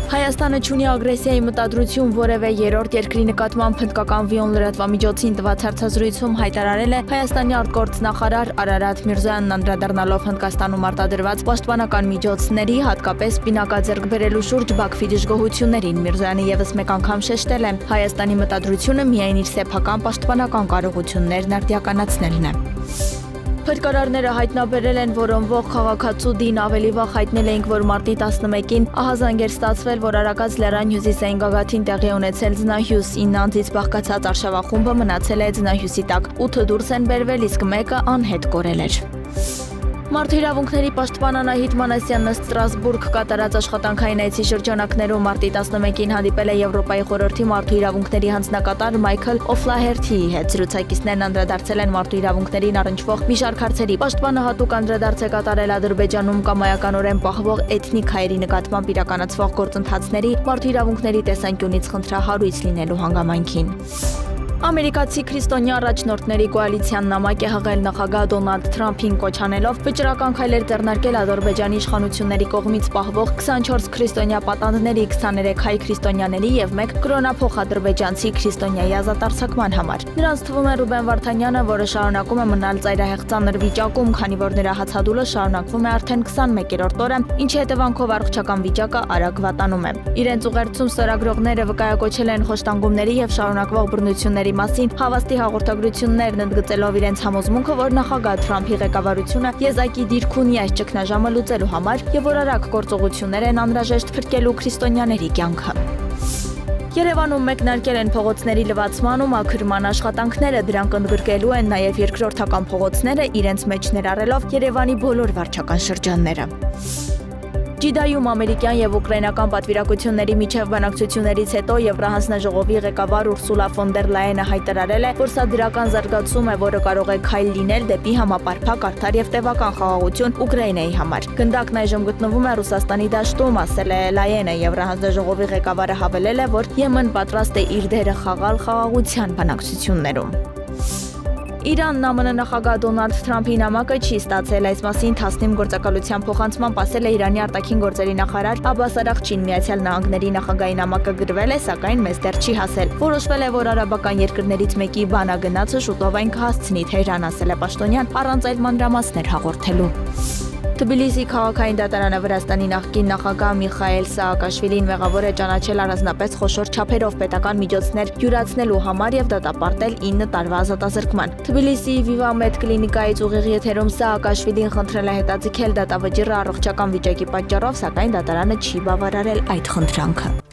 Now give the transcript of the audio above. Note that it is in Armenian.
Հայաստանը չունի ագրեսիայի մտադրություն որևէ երրորդ երկրի նկատմամբ հնդկական վիոն լրատվամիջոցին տված հարցազրույցում հայտարարել է Հայաստանի արտգործնախարար Արարատ Միրզոյանն անդրադառնալով Հնդկաստանում արտադրված պաշտպանական միջոցների, հատկապես պինակա ձեռք բերելու շուրջ Բաքվի դժգոհություններին։ Միրզոյանը ևս մեկ անգամ շեշտել է Հայաստանի մտադրությունը միայն իր սեփական պաշտպանական կարողություններն արդիականացնելն է։ Փրկարարները հայտնաբերել են, որ ըմբող քաղաքացու դին ավելի վաղ հայտնել էինք, որ մարտի 11-ին ահազանգ էր ստացվել, որ Արաքած լեռան հյուսիսային գագաթին տեղի ունեցել ձնահյուս 9 անձից բաղկացած արշավախումբը մնացել է ձնահյուսի տակ, 8 դուրս են բերվել, իսկ մեկը անհետ կորել էր։ Մարդու իրավունքների պաշտպան Անահիտ Մանասյանն Ստրասբուրգ կատարած աշխատանքային այցի շրջանակներում մարտի 11-ին հանդիպել է Եվրոպայի խորհրդի մարդու իրավունքների հանձնակատար Մայքլ Օֆլահերթիի հետ։ Զրուցակիցներն անդրադարձել են մարդու իրավունքներին առնչվող մի շարք հարցերի։ Պաշտպանը հատուկ անդրադարձ է կատարել Ադրբեջանում կամայականորեն պահվող էթնիկ հայերի նկատմամբ իրականացվող գործընթացների մարդու իրավունքների տեսանկյունից խնդրահարույց լինելու հանգամանքին։ Ամերիկացի քրիստոնյա առաջնորդների կոալիցիան նամակ է հղել նախագահ Դոնալդ Թրամփին կոչ անելով վճռական քայլեր ձեռնարկել Ադրբեջանի իշխանությունների կողմից պահվող 24 քրիստոնյա պատանդների, 23 հայ քրիստոնյաների եւ 1 կրոնափոխ ադրբեջանցի քրիստոնյայի ազատարձակման համար։ Նրանց թվում է Ռուբեն Վարդանյանը, որը շարունակում է մնալ ծայրահեղ ծանր վիճակում, քանի որ նրա հացադուլը շարունակվում է արդեն 21-րդ օրը, ինչի հետևանքով առողջական վիճակը արագ վատանում է։ Իրենց ուղերձում ստորագրողները վկայակոչել են խոշտանգումների եւ շարունակվող բռնությունների մասին հավաստի հաղորդագրություններն ընդգծելով իրենց համոզմունքը, որ նախագահ Թրամփի ղեկավարությունը եզակի դիրք ունի այս ճգնաժամը լուծելու համար եւ որ արագ գործողություններ են անհրաժեշտ փրկելու քրիստոնյաների կյանքը։ Երևանում մեկնարկել են փողոցների լվացման ու մաքրման աշխատանքները, դրանք ընդգրկելու են նաև երկրորդական փողոցները, իրենց մեջ ներառելով Երևանի բոլոր վարչական շրջանները։ Ջիդայում ամերիկյան եւ ուկրաինական պատվիրակությունների միջև բանակցություններից հետո Եվրահանձնաժողովի ղեկավար Ուրսուլա ֆոն դեր Լայենը հայտարարել է, որ սա դրական զարգացում է, որը կարող է քայլ լինել դեպի համապարփակ, արդար եւ տևական խաղաղություն Ուկրաինայի համար։ Գնդակն այժմ գտնվում է Ռուսաստանի դաշտում, ասել է Լայենը։ Եվրահանձնաժողովի ղեկավարը հավելել է, որ Եմեն պատրաստ է իր դերը խաղալ խաղաղության բանակցություններում։ Իրանն ԱՄՆ նախագահ Դոնալդ Թրամփի նամակը չի ստացել, այս մասին TASNIM գործակալության փոխանցմամբ ասել է Իրանի արտաքին գործերի նախարար Աբբաս Արաղչին։ Միացյալ Նահանգների նախագահի նամակը գրվել է, սակայն մեզ դեռ չի հասել։ Որոշվել է, որ արաբական երկրներից մեկի բանագնացը շուտով այն կհասցնի Թեհրան, ասել է պաշտոնյան, առանց այլ մանրամասներ հաղորդելու։ Թբիլիսի քաղաքային դատարանը Վրաստանի նախկին նախագահ Միխայել Սաակաշվիլին մեղավոր է ճանաչել առանձնապես խոշոր չափերով պետական միջոցներ յուրացնելու համար եւ դատապարտել 9 տարվա ազատազրկման։ Թբիլիսի Վիվամեդ կլինիկայից ուղիղ եթերում Սաակաշվիլին խնդրել է հետաձգել դատավճիռը առողջական վիճակի պատճառով, սակայն դատարանը չի բավարարել այդ խնդրանքը։